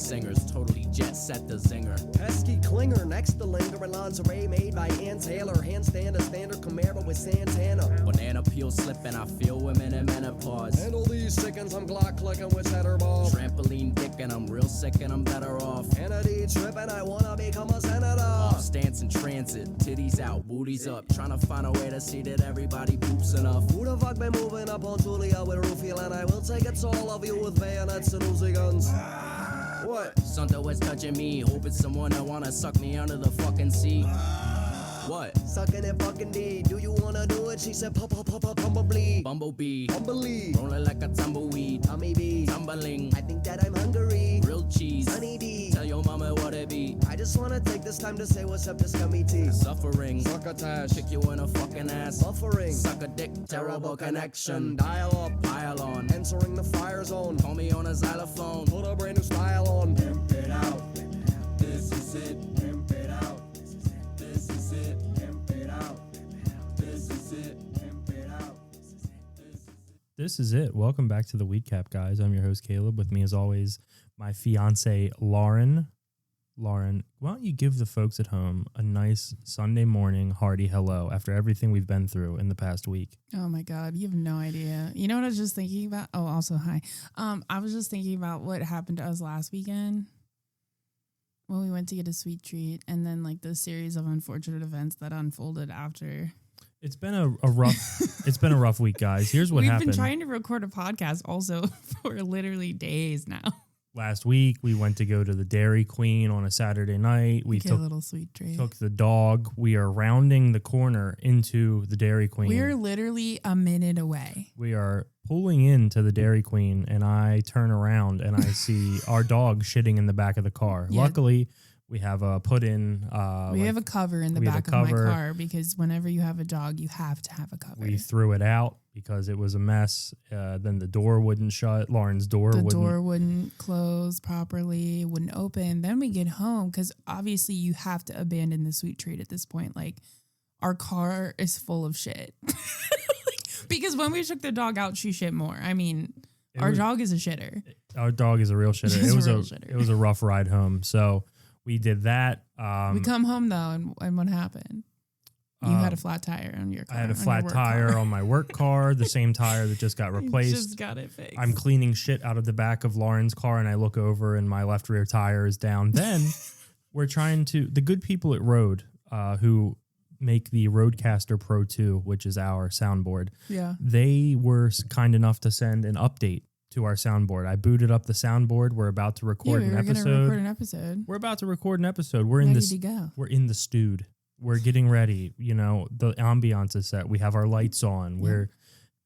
singers, totally jet set the zinger. Pesky clinger next to lingering lingerie made by Ann Taylor. Handstand a standard Camaro with Santana. Banana peel slipping, I feel women in menopause. Handle these chickens, I'm Glock clicking with cheddar ball. Trampoline dick and I'm real sick and I'm better off. Kennedy tripping, I wanna become a senator. Off stance in transit, titties out, booties up. Trying to find a way to see that everybody poops enough. Who the fuck been moving up on Julia with Rufio? And I will take it to all of you with bayonets and Uzi guns. What? Something was touching me, hoping someone that wanna suck me under the fucking sea. What? Sucking it fucking D. Do you wanna do it? She said, bumblebee. Bumblebee. Bumblebee. Rolling like a tumbleweed. Tommy B. Tumbling. I think that I'm hungry. Grilled cheese. Honey D. Tell your mama what it be. I just wanna take this time to say what's up to Scummy T. Suffering. Succotash. Kick you in a fucking ass. Buffering. Suck a dick. Terrible connection. Dial up. Pile on. Entering the fire zone. Call me on a xylophone. Put a brand new style on. Pimp it out. This is it. Pimp it out. This is it. Pimp it out. This is it. Pimp it out. This is it. Welcome back to the Weed Cap, guys. I'm your host, Caleb. With me, as always, my fiance, Lauren. Lauren, why don't you give the folks at home a nice Sunday morning hearty hello after everything we've been through in the past week? Oh my God, you have no idea. You know what I was just thinking about? Oh, also, hi. I was just thinking about what happened to us last weekend when we went to get a sweet treat, and then like the series of unfortunate events that unfolded after. It's been a rough week, guys. Here's what happened. We've been trying to record a podcast also for literally days now. Last week, we went to go to the Dairy Queen on a Saturday night. We took a little sweet treat. Took the dog. We are rounding the corner into the Dairy Queen. We're literally a minute away. We are pulling into the Dairy Queen, and I turn around and I see our dog shitting in the back of the car. Yeah. Luckily, we have a put-in. We have a cover in the back of my car because whenever you have a dog, you have to have a cover. We threw it out because it was a mess. Then the door wouldn't shut. Lauren's door wouldn't close properly, wouldn't open. Then we get home because obviously you have to abandon the sweet treat at this point. Like our car is full of shit. Because when we took the dog out, she shit more. I mean, our dog is a shitter. Our dog is a real shitter. It was a rough ride home. So we did that. We come home though, and what happened? You had a flat tire on your car. I had a flat tire on my work car, the same tire that just got replaced. Just got it fixed. I'm cleaning shit out of the back of Lauren's car, and I look over, and my left rear tire is down. Then we're trying to, the good people at Rode, who make the Rodecaster Pro 2, which is our soundboard. Yeah. They were kind enough to send an update to our soundboard. I booted up the soundboard. We're about to record an episode. We're about to record an episode. We're in the stewed. We're getting ready. You know, the ambiance is set. We have our lights on. Yeah. We're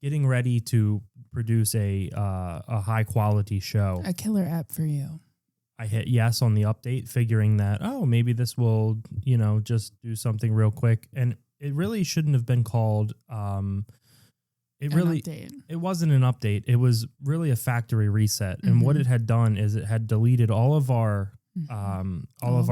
getting ready to produce a high quality show. A killer app for you. I hit yes on the update, figuring that, maybe this will, just do something real quick. And it really shouldn't have been called It wasn't an update. It was really a factory reset. Mm-hmm. And what it had done is it had deleted all of our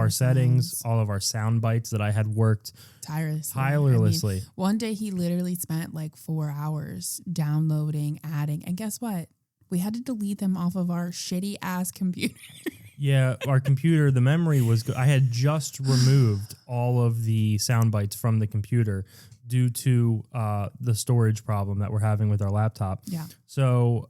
settings, all of our sound bites that I had worked tirelessly. I mean, one day he literally spent like 4 hours downloading, adding, and guess what? We had to delete them off of our shitty ass computer. Yeah, our computer, the memory was good. I had just removed all of the sound bites from the computer due to the storage problem that we're having with our laptop. Yeah. So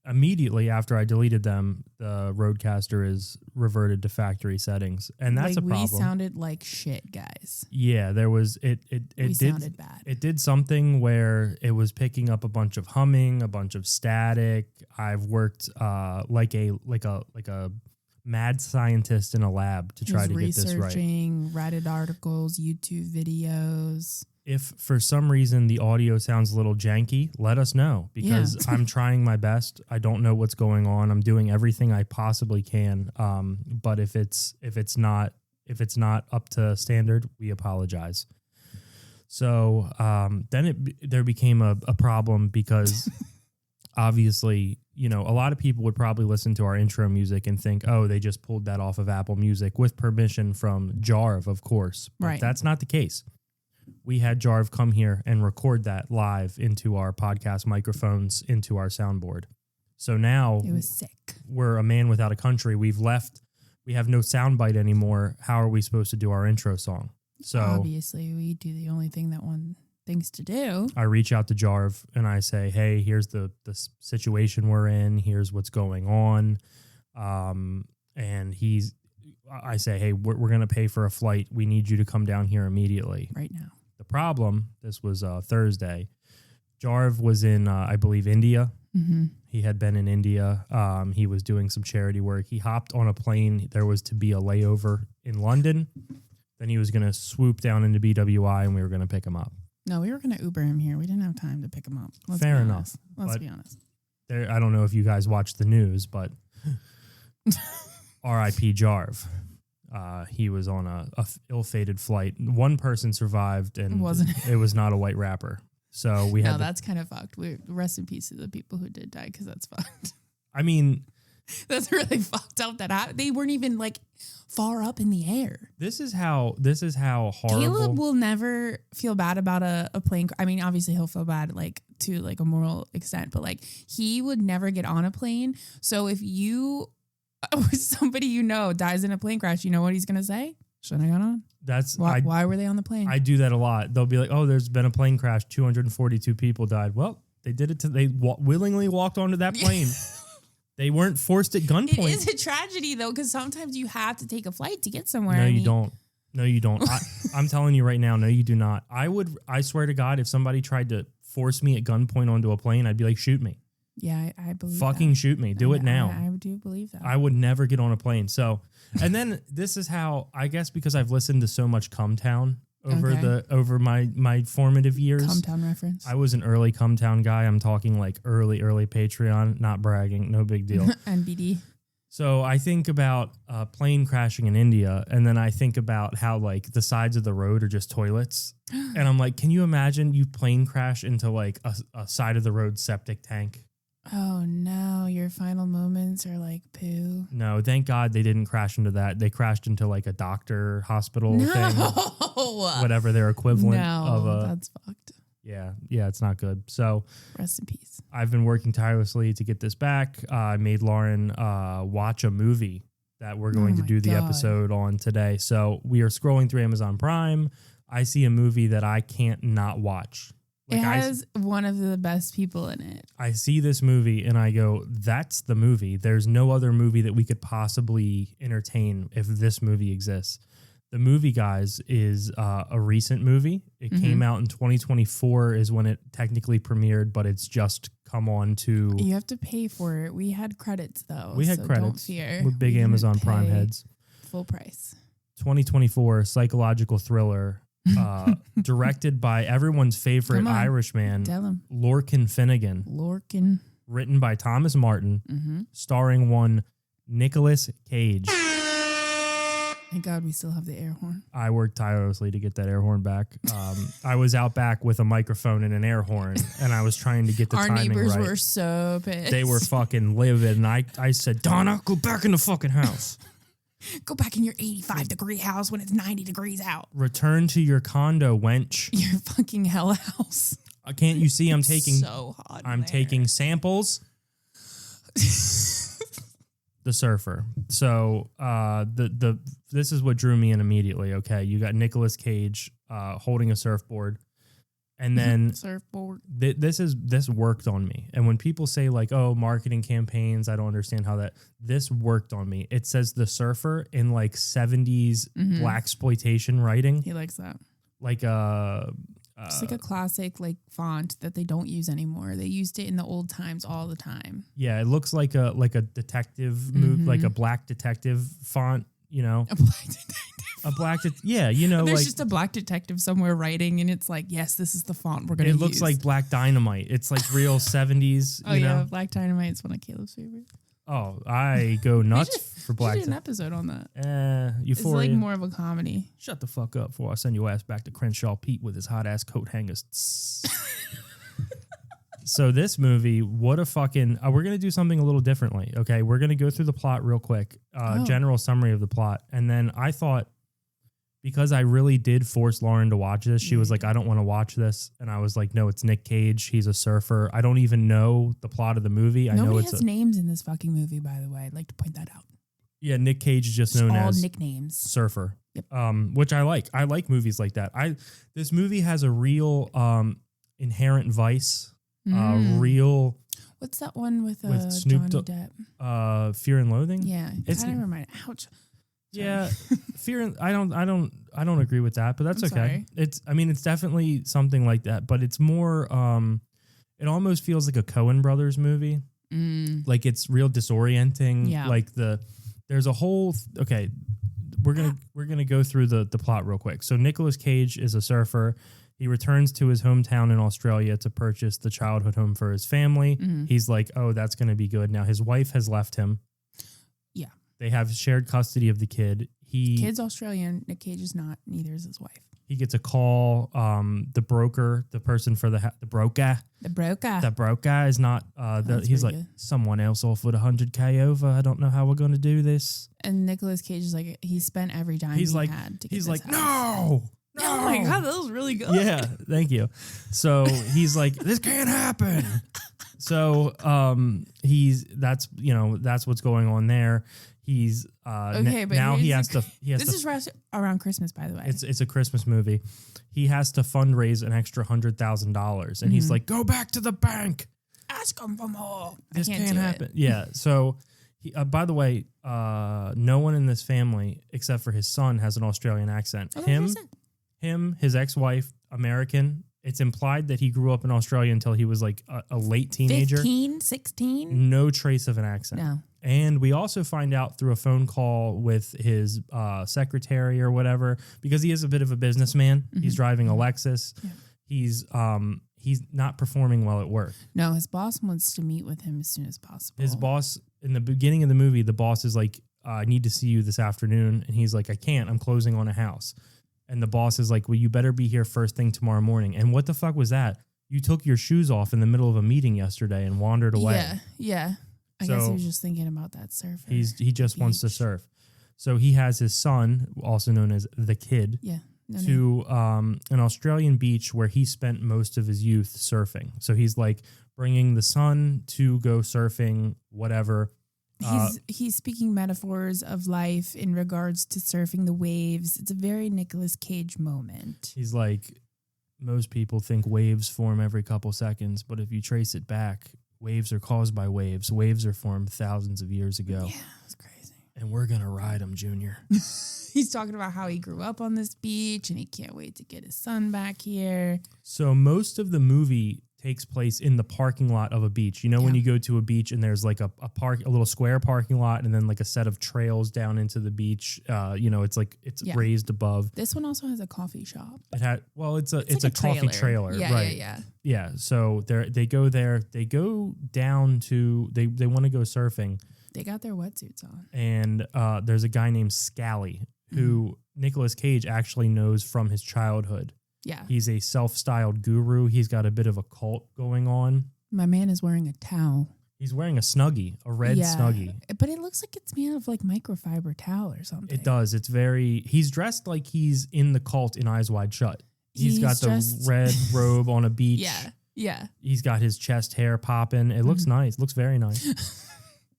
immediately after I deleted them, the Rodecaster is reverted to factory settings, and that's a problem. We sounded like shit, guys. Yeah, there was sounded bad. It did something where it was picking up a bunch of humming, a bunch of static. I've worked like a mad scientist in a lab to try to get this right. Researching Reddit articles, YouTube videos. If for some reason the audio sounds a little janky, let us know, because I'm trying my best. I don't know what's going on. I'm doing everything I possibly can. But if it's not up to standard, we apologize. So then there became a problem because obviously, a lot of people would probably listen to our intro music and think, oh, they just pulled that off of Apple Music with permission from Jarv, of course. But right. That's not the case. We had Jarv come here and record that live into our podcast microphones, into our soundboard. So now It was sick. we're a man without a country. We have no soundbite anymore. How are we supposed to do our intro song? So Obviously, we do the only thing that one thinks to do. I reach out to Jarv and I say, hey, here's the situation we're in. Here's what's going on. And I say, hey, we're going to pay for a flight. We need you to come down here immediately. Right now. The problem, this was Thursday. Jarv was in, I believe, India. Mm-hmm. He had been in India. He was doing some charity work. He hopped on a plane. There was to be a layover in London. Then he was going to swoop down into BWI and we were going to pick him up. No, we were going to Uber him here. We didn't have time to pick him up. Fair enough. Let's be honest. I don't know if you guys watch the news, but R.I.P. Jarv. He was on a ill-fated flight. One person survived, and it was not a white rapper. So we had. No, that's kind of fucked. Rest in peace to the people who did die, because that's fucked. I mean, that's really fucked up. They weren't even like far up in the air. This is how horrible. Caleb will never feel bad about a plane. I mean, obviously he'll feel bad like to like a moral extent, but like he would never get on a plane. So if somebody you know dies in a plane crash, you know what he's gonna say? Shouldn't I got on? That's why were they on the plane? I do that a lot. They'll be like, "Oh, there's been a plane crash. 242 people died." Well, they did it. They willingly walked onto that plane. They weren't forced at gunpoint. It is a tragedy though, because sometimes you have to take a flight to get somewhere. No, you don't. No, you don't. I'm telling you right now. No, you do not. I swear to God, if somebody tried to force me at gunpoint onto a plane, I'd be like, "Shoot me." Yeah, I believe. Fucking shoot me. Do it now. I do believe that. I would never get on a plane. So, and then this is how, I guess, because I've listened to so much Cumtown over my formative years. Cumtown reference. I was an early Cumtown guy. I'm talking like early Patreon, not bragging, no big deal. NBD. So I think about plane crashing in India, and then I think about how like the sides of the road are just toilets. And I'm like, can you imagine you plane crash into like a side of the road septic tank? Oh no, your final moments are like poo. No, thank God they didn't crash into that. They crashed into like a doctor hospital thing. Whatever their equivalent of that's fucked. Yeah, it's not good. So rest in peace. I've been working tirelessly to get this back. I made Lauren watch a movie that we're going to do the episode on today. So we are scrolling through Amazon Prime. I see a movie that I can't not watch. Like it has one of the best people in it. I see this movie and I go, that's the movie. There's no other movie that we could possibly entertain if this movie exists. The movie, guys, is a recent movie. It came out in 2024 is when it technically premiered, but it's just come on to... You have to pay for it. We had credits, though. We had credits. Don't fear. We're big Amazon Prime heads. Full price. 2024 psychological thriller. Directed by everyone's favorite Irishman, Lorcan Finnegan. Written by Thomas Martin, starring one Nicolas Cage. Thank God we still have the air horn. I worked tirelessly to get that air horn back. I was out back with a microphone and an air horn, and I was trying to get the timing right. Our neighbors were so pissed. They were fucking livid, and I said, Donna, go back in the fucking house. Go back in your 85-degree house when it's 90 degrees out. Return to your condo, wench. Your fucking hell house. Can't you see I'm taking... so hot I'm taking samples. The Surfer. So this is what drew me in immediately, okay? You got Nicolas Cage holding a surfboard. And then surfboard. This worked on me. And when people say like, oh, marketing campaigns, I don't understand how that. This worked on me. It says The Surfer in like 70s blaxploitation writing. He likes that. Like it's like a classic like font that they don't use anymore. They used it in the old times all the time. Yeah, it looks like a detective move, like a black detective font. You know, a black detective. You know, there's like, just a black detective somewhere writing, and it's like, yes, this is the font we're gonna use. It looks like Black Dynamite. It's like real 70s. Oh, you know? Black Dynamite's one of Caleb's favorites. Oh, I go nuts for Black. We should do an episode on that. Euphoria. It's like more of a comedy. Shut the fuck up before I send your ass back to Crenshaw Pete with his hot ass coat hangers. So this movie, what a fucking... we're going to do something a little differently, okay? We're going to go through the plot real quick, general summary of the plot. And then I thought because I really did force Lauren to watch this. She was like, I don't want to watch this. And I was like, no, it's Nick Cage. He's a surfer. I don't even know the plot of the movie. I know Nobody it's has names in this fucking movie, by the way. I'd like to point that out. Yeah, Nick Cage is just It's known all as nicknames. surfer. Yep. Which I like. I like movies like that. This movie has a real inherent vice. Real. What's that one with Snoop Johnny Depp? Fear and Loathing. Yeah, It's kind of remind. Ouch. Sorry. Yeah, Fear and I don't agree with that, but that's I'm okay. sorry. It's definitely something like that, but it's more. It almost feels like a Coen Brothers movie. Like it's real disorienting. Yeah. Like there's a whole. Okay, we're gonna go through the plot real quick. So Nicolas Cage is a surfer. He returns to his hometown in Australia to purchase the childhood home for his family. He's like, oh, that's going to be good. Now his wife has left him. Yeah. They have shared custody of the kid. Kid's Australian. Nick Cage is not. Neither is his wife. He gets a call. The broker, the person for the broker is not. He's like, good. someone else offered $100K over. I don't know how we're going to do this. And Nicolas Cage is like, he spent every dime he had to get he's this like, house. no. Oh my God, that was really good. Yeah, thank you. So he's like, this can't happen. So that's what's going on there. He's okay, but now he has to. This is around Christmas, by the way. It's a Christmas movie. He has to fundraise an extra $100,000, and he's like, go back to the bank. Ask him for more. This I can't can't do happen. It. Yeah. So, by the way, no one in this family except for his son has an Australian accent. Him, his ex-wife, American. It's implied that he grew up in Australia until he was like a late teenager. 15, 16? No trace of an accent. No. And we also find out through a phone call with his secretary or whatever, because he is a bit of a businessman. He's driving a Lexus. Yeah. He's not performing well at work. No, his boss wants to meet with him as soon as possible. His boss, in the beginning of the movie, the boss is like, I need to see you this afternoon. And he's like, I can't. I'm closing on a house. And the boss is like, well, you better be here first thing tomorrow morning. And what the fuck was that? You took your shoes off in the middle of a meeting yesterday and wandered away. Yeah. I guess he was just thinking about that surf. He just wants to surf. So he has his son, also known as the kid, to an Australian beach where he spent most of his youth surfing. So he's like bringing the son to go surfing, whatever. He's speaking metaphors of life in regards to surfing the waves. It's a very Nicolas Cage moment. He's like, most people think waves form every couple seconds, but if you trace it back, waves are caused by waves. Waves are formed thousands of years ago. Yeah, that's crazy. And we're going to ride them, Junior. He's talking about how he grew up on this beach and he can't wait to get his son back here. So most of the movie takes place in the parking lot of a beach. You know, when you go to a beach and there's like a little square parking lot and then like a set of trails down into the beach. It's raised above. This one also has a coffee shop. It's like a coffee trailer. Yeah. Yeah. So they go there. They go down to they want to go surfing. They got their wetsuits on. And there's a guy named Scally who Nicolas Cage actually knows from his childhood. Yeah. He's a self-styled guru. He's got a bit of a cult going on. My man is wearing a towel. He's wearing a Snuggie, a red Snuggie. But it looks like it's made of like microfiber towel or something. It does. He's dressed like he's in the cult in Eyes Wide Shut. He's got the red robe on a beach. Yeah. He's got his chest hair popping. It looks nice. Looks very nice.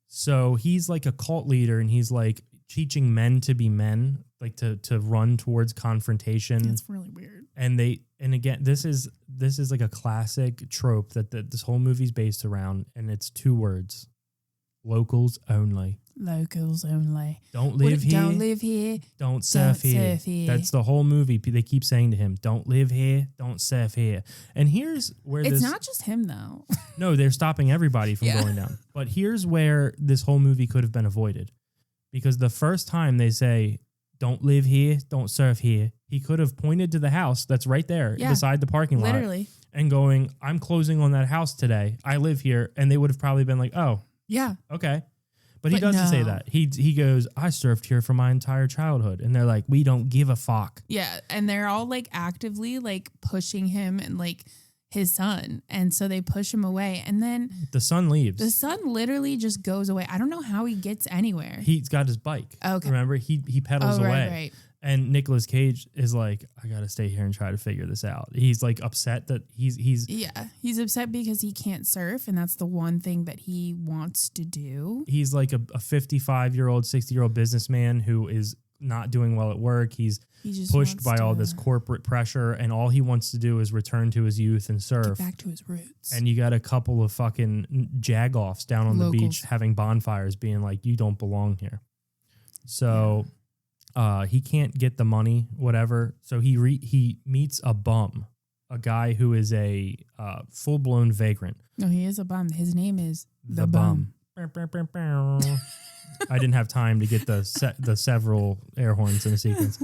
So he's like a cult leader and he's like teaching men to be men, like to run towards confrontation. That's really weird. And again, this is like a classic trope that this whole movie's based around, and it's 2 words: locals only. Locals only. Don't live here. Don't live here. Don't surf here. That's the whole movie. They keep saying to him, "Don't live here. Don't surf here." And here's where it's not just him though. No, they're stopping everybody from going down. But here's where this whole movie could have been avoided, because the first time they say, "Don't live here, don't surf here," he could have pointed to the house that's right there beside the parking lot. Literally. And going, "I'm closing on that house today. I live here." And they would have probably been like, "Oh, yeah. Okay." But he doesn't say that. He goes, "I surfed here for my entire childhood." And they're like, "We don't give a fuck." Yeah. And they're all like actively like pushing him and like his son. And so they push him away. And then the son leaves. The son literally just goes away. I don't know how he gets anywhere. He's got his bike. Okay. Remember, he pedals away. Right. And Nicolas Cage is like, I gotta stay here and try to figure this out. He's like upset that he's he's upset because he can't surf, and that's the one thing that he wants to do. He's like a 55-year-old, 60-year-old businessman who is not doing well at work. He's just pushed by all this corporate pressure, and all he wants to do is return to his youth and surf. Get back to his roots. And you got a couple of fucking jagoffs down on Locals. the beach having bonfires, being like, "You don't belong here." So. He can't get the money, whatever. So he meets a bum, a guy who is a full-blown vagrant. No, he is a bum. His name is The Bum. I didn't have time to get the several air horns in a sequence.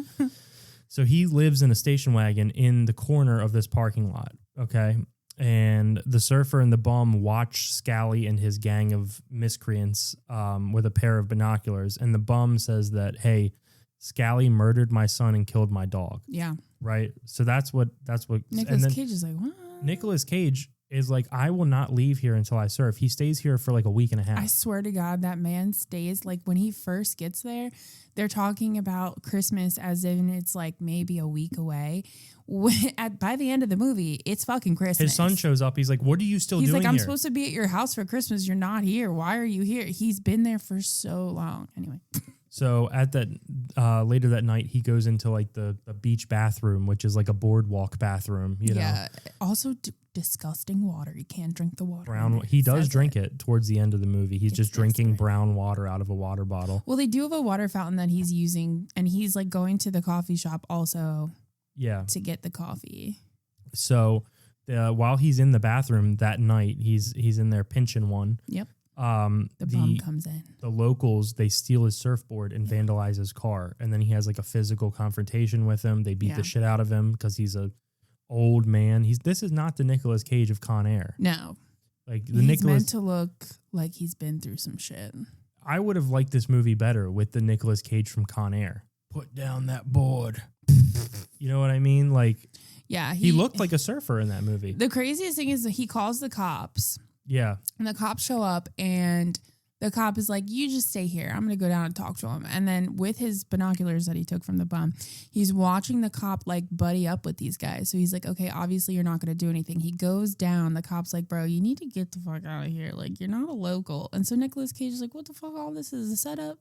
So he lives in a station wagon in the corner of this parking lot, okay? And the surfer and the bum watch Scally and his gang of miscreants with a pair of binoculars. And the bum says that, hey, Scally murdered my son and killed my dog. Yeah. Right? So that's what Nicolas Cage is like, what? Nicolas Cage is like, I will not leave here until I surf. He stays here for like a week and a half. I swear to God, that man stays. Like when he first gets there, they're talking about Christmas as in it's like maybe a week away. By the end of the movie, it's fucking Christmas. His son shows up. He's like, what are you still doing here? He's like, I'm here? supposed to be at your house for Christmas. You're not here. Why are you here? He's been there for so long. Anyway. So at that later that night, he goes into like the beach bathroom, which is like a boardwalk bathroom. You know, also disgusting water. You can't drink the water. Brown. He does drink it towards the end of the movie. He's just drinking brown water out of a water bottle. Well, they do have a water fountain that he's using, and he's like going to the coffee shop also. Yeah. To get the coffee. So while he's in the bathroom that night, he's in there pinching one. Yep. The bum comes in. The locals, they steal his surfboard and vandalize his car. And then he has like a physical confrontation with them. They beat the shit out of him because he's a old man. This is not the Nicolas Cage of Con Air. No. Like he's meant to look like he's been through some shit. I would have liked this movie better with the Nicolas Cage from Con Air. Put down that board. You know what I mean? Like, yeah, he looked like a surfer in that movie. The craziest thing is that he calls the cops. Yeah. And the cops show up and the cop is like, you just stay here. I'm going to go down and talk to him. And then with his binoculars that he took from the bum, he's watching the cop like buddy up with these guys. So he's like, okay, obviously you're not going to do anything. He goes down. The cop's like, bro, you need to get the fuck out of here. Like, you're not a local. And so Nicolas Cage is like, what the fuck? All this is a setup.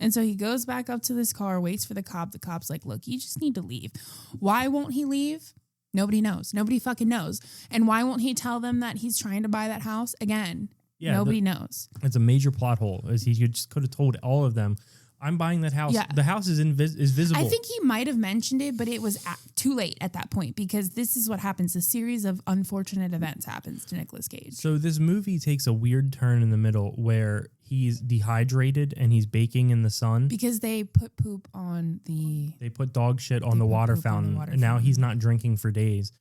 And so he goes back up to this car, waits for the cop. The cop's like, look, you just need to leave. Why won't he leave? Nobody knows. Nobody fucking knows. And why won't he tell them that he's trying to buy that house? Again, nobody knows. It's a major plot hole. As he just could have told all of them, I'm buying that house. Yeah. The house is visible. I think he might have mentioned it, but it was too late at that point because this is what happens. A series of unfortunate events happens to Nicolas Cage. So this movie takes a weird turn in the middle where he's dehydrated and he's baking in the sun. Because they put poop on the... They put dog shit on the water fountain. And now he's not drinking for days.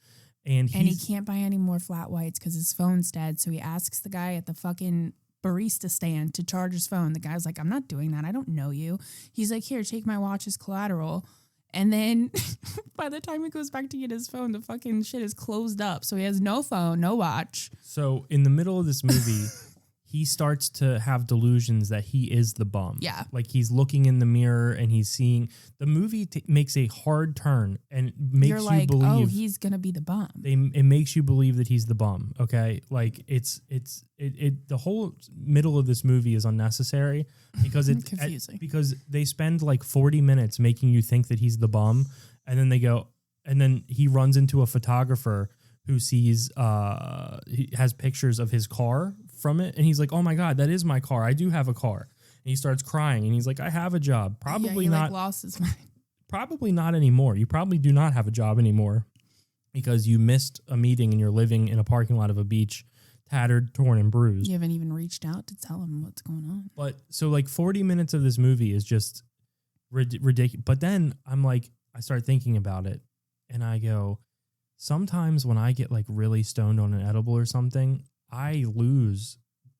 And he can't buy any more flat whites because his phone's dead. So he asks the guy at the fucking barista stand to charge his phone. The guy's like, I'm not doing that. I don't know you. He's like, here, take my watch as collateral. And then by the time he goes back to get his phone, the fucking shit is closed up. So he has no phone, no watch. So in the middle of this movie... he starts to have delusions that he is the bum. Yeah. Like he's looking in the mirror and he's seeing the movie makes a hard turn and makes You're like, you believe. Oh, he's going to be the bum. It makes you believe that he's the bum. Okay. Like the whole middle of this movie is unnecessary because it's confusing because they spend like 40 minutes making you think that he's the bum. And then he runs into a photographer who sees, he has pictures of his car from it. And he's like, oh my God, that is my car. I do have a car. And he starts crying and he's like, I have a job. Probably he not. Like lost his mind. Probably not anymore. You probably do not have a job anymore because you missed a meeting and you're living in a parking lot of a beach, tattered, torn, and bruised. You haven't even reached out to tell him what's going on. But so like 40 minutes of this movie is just ridiculous. But then I'm like, I start thinking about it and I go, sometimes when I get like really stoned on an edible or something, I lose.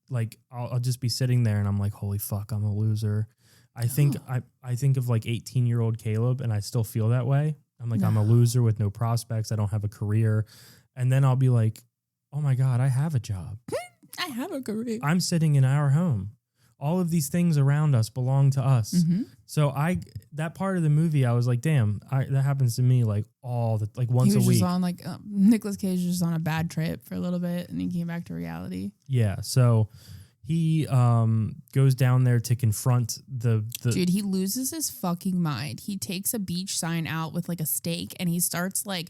Like I'll just be sitting there and I'm like, holy fuck, I'm a loser. I think of like 18-year-old Caleb and I still feel that way. I'm like, I'm a loser with no prospects. I don't have a career. And then I'll be like, oh my God, I have a job. I have a career. I'm sitting in our home. All of these things around us belong to us. Mm-hmm. So that part of the movie, I was like, damn, that happens to me like once he was a week. just on like Nicolas Cage was just on a bad trip for a little bit, and he came back to reality. Yeah, so he goes down there to confront the dude. He loses his fucking mind. He takes a beach sign out with like a stake, and he starts like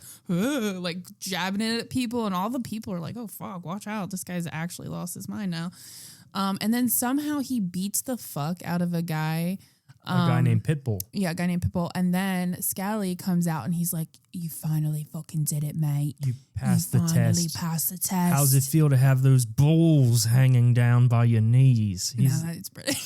jabbing it at people, and all the people are like, "Oh fuck, watch out! This guy's actually lost his mind now." And then somehow he beats the fuck out of a guy. A guy named Pitbull. Yeah, a guy named Pitbull. And then Scally comes out and he's like, "You finally fucking did it, mate. You passed the finally test. passed the test. How's it feel to have those balls hanging down by your knees?" No, it's pretty.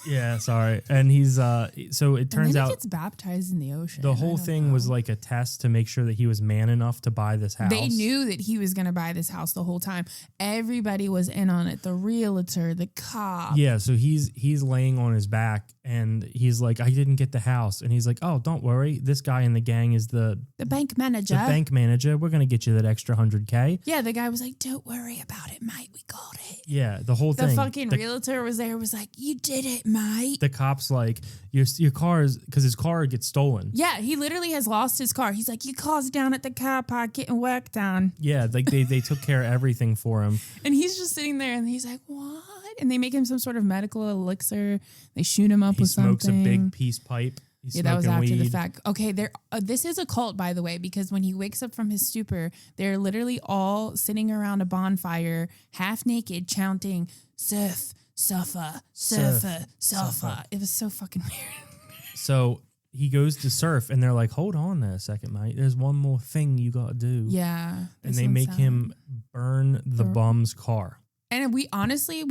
Yeah, sorry. And he's so it turns out he gets baptized in the ocean. the whole thing was like a test to make sure that he was man enough to buy this house. They knew that he was going to buy this house the whole time. Everybody was in on it. The realtor, the cop. Yeah, so he's laying on his back and he's like, "I didn't get the house." And he's like, "Oh, don't worry. This guy in the gang is the bank manager. The bank manager. We're going to get you that extra $100K." Yeah, the guy was like, "Don't worry about it, mate. We got it." Yeah, the whole thing. The fucking realtor was there, was like, "You did it, mate." The cop's like, your car is, because his car gets stolen. Yeah, he literally has lost his car. He's like, "Your car's down at the car park getting work done." Yeah, like they took care of everything for him. And he's just sitting there and he's like, "What?" And they make him some sort of medical elixir. They shoot him up with something. He smokes a big peace pipe. Yeah, that was after weed. the fact. Okay, this is a cult, by the way, because when he wakes up from his stupor, they're literally all sitting around a bonfire, half naked, chanting, "Surf, suffer, surfer, suffer." It was so fucking weird. So he goes to surf, and they're like, "Hold on there a second, mate. There's one more thing you got to do." Yeah. And they make him burn the bum's car. And we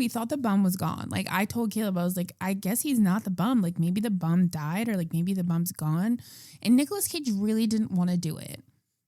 thought the bum was gone. Like, I told Caleb, I was like, "I guess he's not the bum. Like, maybe the bum died, or like maybe the bum's gone." And Nicolas Cage really didn't want to do it.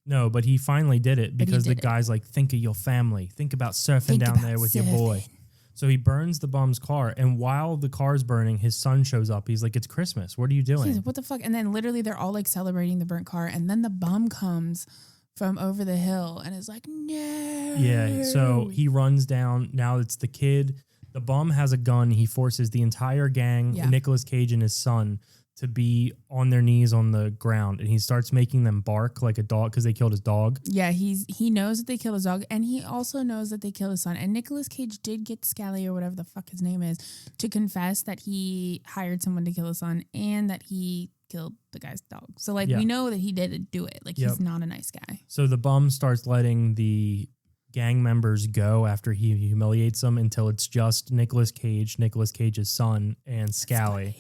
No, but he finally did it because the guy's like, "Think of your family. Think about surfing down there with your boy." So he burns the bum's car, and while the car's burning, his son shows up. He's like, "It's Christmas. What are you doing?" He's like, "What the fuck?" And then literally they're all like celebrating the burnt car, and then the bum comes from over the hill and is like, "No." Yeah, so he runs down. Now it's the kid. The bum has a gun. He forces the entire gang, Nicolas Cage and his son, to be on their knees on the ground, and he starts making them bark like a dog because they killed his dog. Yeah, he knows that they killed his dog, and he also knows that they killed his son. And Nicolas Cage did get Scally, or whatever the fuck his name is, to confess that he hired someone to kill his son and that he killed the guy's dog. So like we know that he did do it. Like he's not a nice guy. So the bum starts letting the gang members go after he humiliates them until it's just Nicolas Cage, Nicolas Cage's son, and Scally.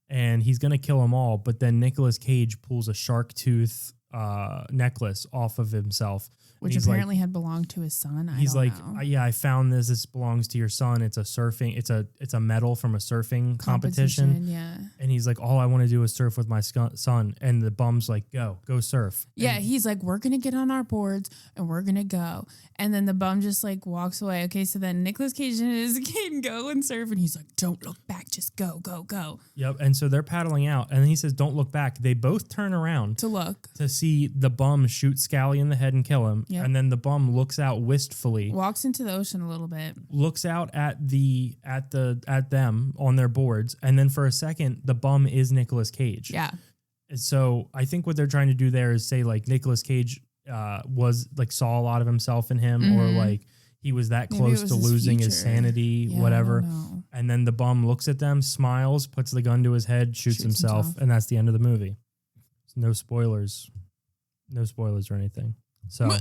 And he's going to kill them all. But then Nicolas Cage pulls a shark tooth necklace off of himself. Which apparently had belonged to his son. He's like, "Yeah, I found this. This belongs to your son. It's a medal from a surfing competition." Yeah. And he's like, "All I want to do is surf with my son." And the bum's like, go surf. Yeah, and he's like, "We're going to get on our boards and we're going to go." And then the bum just like walks away. Okay, so then Nicolas Cage and his kid go and surf, and he's like, "Don't look back, just go, go, go." Yep. And so they're paddling out, and he says, "Don't look back." They both turn around to look to see the bum shoot Scally in the head and kill him. Yep. And then the bum looks out wistfully, walks into the ocean a little bit, looks out at them on their boards, and then for a second, the bum is Nicolas Cage. Yeah. So I think what they're trying to do there is say like Nicolas Cage was like saw a lot of himself in him, or like he was that close to losing his sanity, whatever. And then the bum looks at them, smiles, puts the gun to his head, shoots himself, and that's the end of the movie. No spoilers or anything. So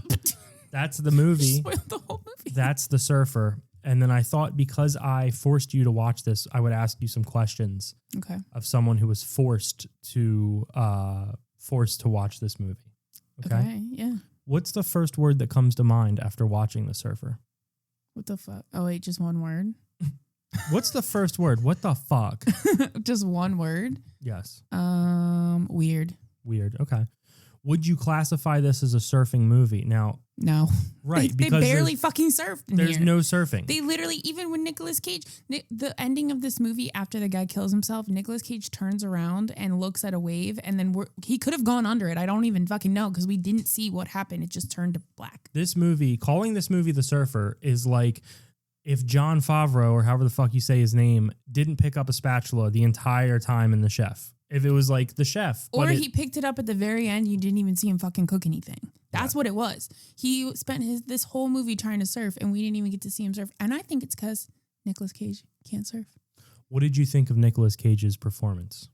that's the movie. Spoiled the whole movie. That's The Surfer. And then I thought, because I forced you to watch this, I would ask you some questions. Okay. Of someone who was forced to watch this movie. Okay. Yeah. What's the first word that comes to mind after watching The Surfer? What the fuck? Oh wait, just one word. What's the first word? What the fuck? Just one word? Yes. Weird. Weird. Okay. Would you classify this as a surfing movie? Now, no. Right. They barely fucking surfed in There's here. no surfing. They literally, even when Nicolas Cage, the ending of this movie, after the guy kills himself, Nicolas Cage turns around and looks at a wave, and then he could have gone under it. I don't even fucking know, because we didn't see what happened. It just turned to black. This movie, calling this movie The Surfer, is like if Jon Favreau, or however the fuck you say his name, didn't pick up a spatula the entire time in The Chef. if it was like the chef. Or he picked it up at the very end. You didn't even see him fucking cook anything. That's what it was. He spent this whole movie trying to surf, and we didn't even get to see him surf. And I think it's because Nicolas Cage can't surf. What did you think of Nicolas Cage's performance?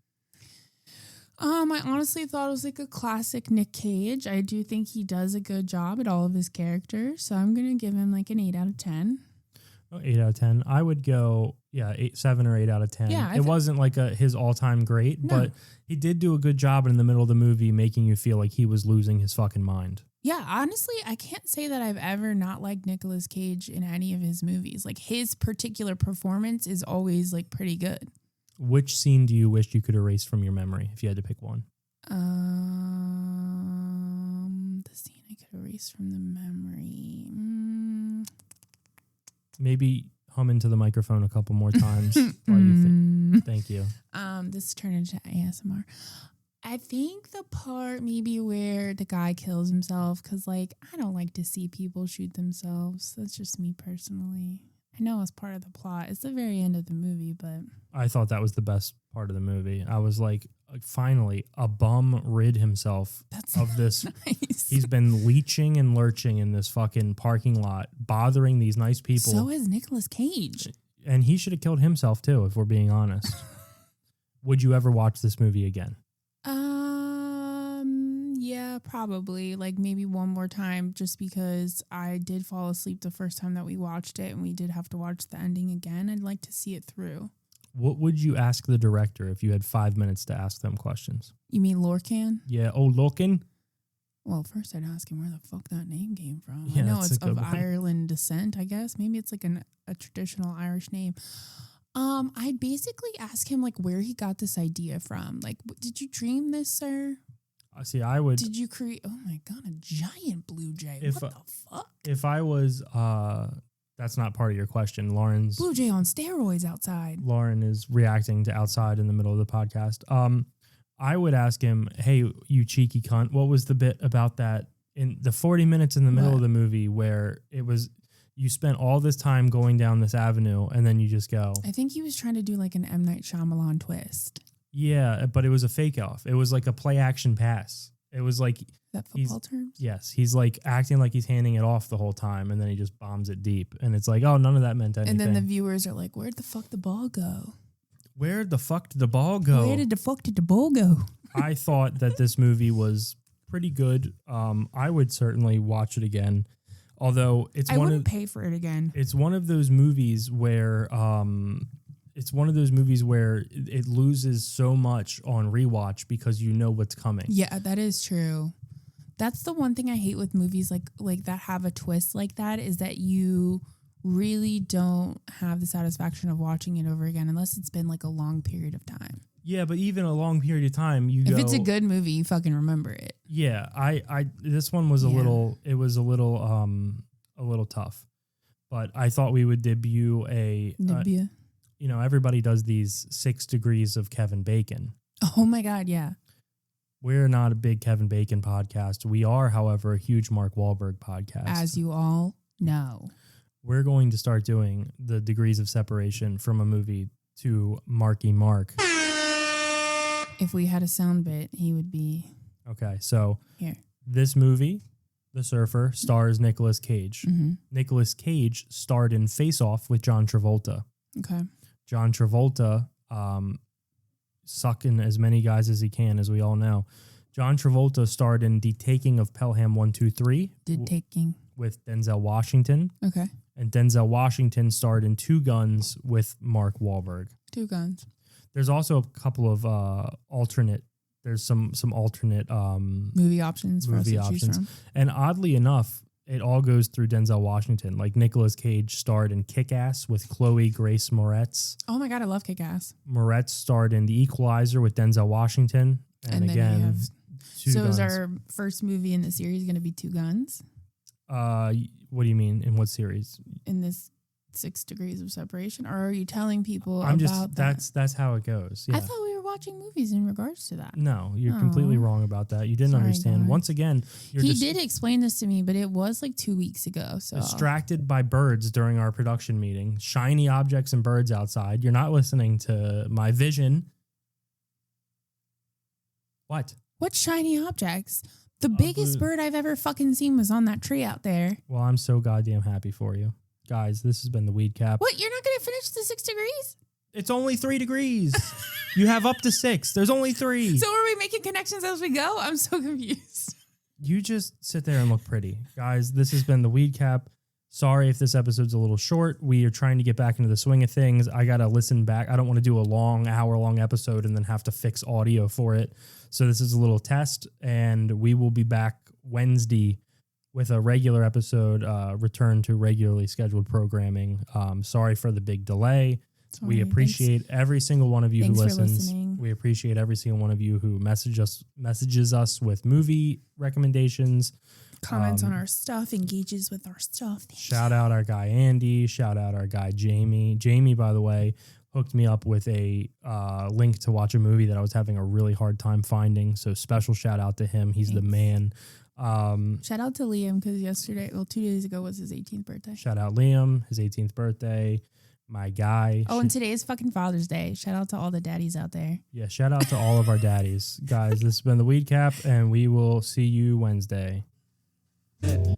I honestly thought it was like a classic Nick Cage. I do think he does a good job at all of his characters. So I'm going to give him like an 8 out of 10. 8 out of 10. I would go, 7 or 8 out of 10. Yeah, it wasn't like his all-time great, but he did do a good job in the middle of the movie making you feel like he was losing his fucking mind. Yeah, honestly, I can't say that I've ever not liked Nicolas Cage in any of his movies. Like his particular performance is always like pretty good. Which scene do you wish you could erase from your memory if you had to pick one? The scene I could erase from the memory. Maybe hum into the microphone a couple more times while you think. Thank you. This turned into ASMR. I think the part maybe where the guy kills himself, because like I don't like to see people shoot themselves. That's just me personally. I know it's part of the plot. It's the very end of the movie, but I thought that was the best part of the movie. I was like, finally, a bum rid himself of this. Nice. He's been leeching and lurching in this fucking parking lot, bothering these nice people. So is Nicolas Cage. And he should have killed himself too, if we're being honest. Would you ever watch this movie again? Yeah, probably. Like maybe one more time, just because I did fall asleep the first time that we watched it, and we did have to watch the ending again. I'd like to see it through. What would you ask the director if you had 5 minutes to ask them questions? You mean Lorcan? Yeah. Oh, Lorcan? Well, first I'd ask him where the fuck that name came from. Yeah, I know that's it's a good of one. Ireland descent, I guess. Maybe it's like a traditional Irish name. I'd basically ask him like where he got this idea from. Like, did you dream this, sir? See, I would. Did you create? Oh my god, a giant blue jay! If, what the fuck? If I was, that's not part of your question. Blue jay on steroids outside. Lauren is reacting to outside in the middle of the podcast. I would ask him, hey, you cheeky cunt, what was the bit about that in the 40 minutes in the middle of the movie where it was, you spent all this time going down this avenue and then you just go. I think he was trying to do like an M. Night Shyamalan twist. Yeah, but it was a fake off. It was like a play action pass. It was like. Is that football terms? Yes. He's like acting like he's handing it off the whole time and then he just bombs it deep. And it's like, oh, none of that meant anything. And then the viewers are like, where'd the fuck the ball go? Where the fuck did the ball go? Where did the fuck did the ball go? I thought that this movie was pretty good. I would certainly watch it again. Although I wouldn't pay for it again. It's one of those movies where it loses so much on rewatch because you know what's coming. Yeah, that is true. That's the one thing I hate with movies like that have a twist like that, is that you really don't have the satisfaction of watching it over again unless it's been like a long period of time. Yeah, but even a long period of time, if it's a good movie, you fucking remember it. Yeah, I this one was a little tough, but I thought we would debut everybody does these 6 degrees of Kevin Bacon. Oh my God, yeah. We're not a big Kevin Bacon podcast. We are, however, a huge Mark Wahlberg podcast. As you all know. We're going to start doing the degrees of separation from a movie to Marky Mark. If we had a sound bit, he would be... Okay, so here. This movie, The Surfer, stars Nicolas Cage. Mm-hmm. Nicolas Cage starred in Face Off with John Travolta. Okay. John Travolta sucking as many guys as he can, as we all know. John Travolta starred in The Taking of Pelham 123. Taking. With Denzel Washington. Okay. And Denzel Washington starred in Two Guns with Mark Wahlberg. Two Guns. There's also a couple of alternate movie options for us to choose from. And oddly enough, it all goes through Denzel Washington. Like Nicolas Cage starred in Kick-Ass with Chloe Grace Moretz. Oh my God, I love Kick-Ass. Moretz starred in The Equalizer with Denzel Washington. And again, then Two Guns. Is our first movie in the series going to be Two Guns? What do you mean? In what series? In this 6 degrees of separation? Or are you telling people that's how it goes. Yeah. I thought we were watching movies in regards to that. No, you're completely wrong about that. You didn't understand. God. Once again, he did explain this to me, but it was like 2 weeks ago. So distracted by birds during our production meeting. Shiny objects and birds outside. You're not listening to my vision. What? What shiny objects? The biggest bird I've ever fucking seen was on that tree out there. Well, I'm so goddamn happy for you. Guys, this has been the Weed Cap. What? You're not going to finish the 6 degrees? It's only 3 degrees. You have up to 6. There's only 3. So are we making connections as we go? I'm so confused. You just sit there and look pretty. Guys, this has been the Weed Cap. Sorry if this episode's a little short. We are trying to get back into the swing of things. I got to listen back. I don't want to do a long, hour-long episode and then have to fix audio for it. So this is a little test, and we will be back Wednesday with a regular episode, return to regularly scheduled programming. Sorry for the big delay. We appreciate every single one of you who listens. We appreciate every single one of you who messages us with movie recommendations. Comments on our stuff, engages with our stuff. Shout out our guy Andy. Shout out our guy Jamie. Jamie, by the way, hooked me up with a link to watch a movie that I was having a really hard time finding. So special shout out to him. He's the man. Shout out to Liam because 2 days ago was his 18th birthday. Shout out Liam, his 18th birthday. My guy. Oh, and today is fucking Father's Day. Shout out to all the daddies out there. Yeah, shout out to all of our daddies. Guys, this has been the Weed Cap, and we will see you Wednesday.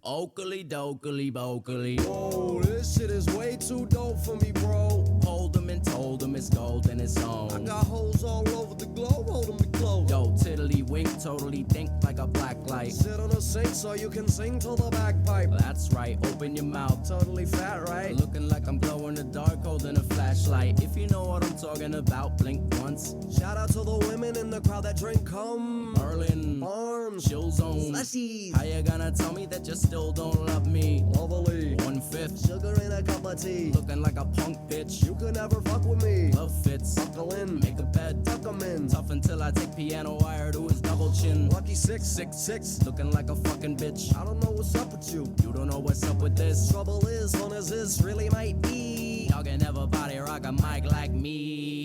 Oakley dokley bokley. Whoa, this shit is way too dope for me, bro. Hold 'em and told 'em it's gold in its own. I got holes all over the globe, hold 'em to close. Yo, tiddly wink, totally think like a black light. Sit on a sink so you can sing till the bagpipe. That's right, open your mouth, totally fat, right? Looking like I'm glowing in the dark, holding a flashlight. If you know what I'm talking about, blink once. Shout out to the women in the crowd that drink cum. Merlin, Farms, Chill Zone, Slushies. How you gonna tell me that you still don't love me? Lovely. 1/5 sugar in a cup of tea. Looking like a punk bitch. You could never fuck with me. Love fits. Buckle in. Make a bed. Tuck 'em in. Tough until I take piano wire to his double chin. Lucky 666. Looking like a fucking bitch. I don't know what's up with you. You don't know what's up with this. Trouble is, fun as this really might be. Y'all can never body rock a mic like me.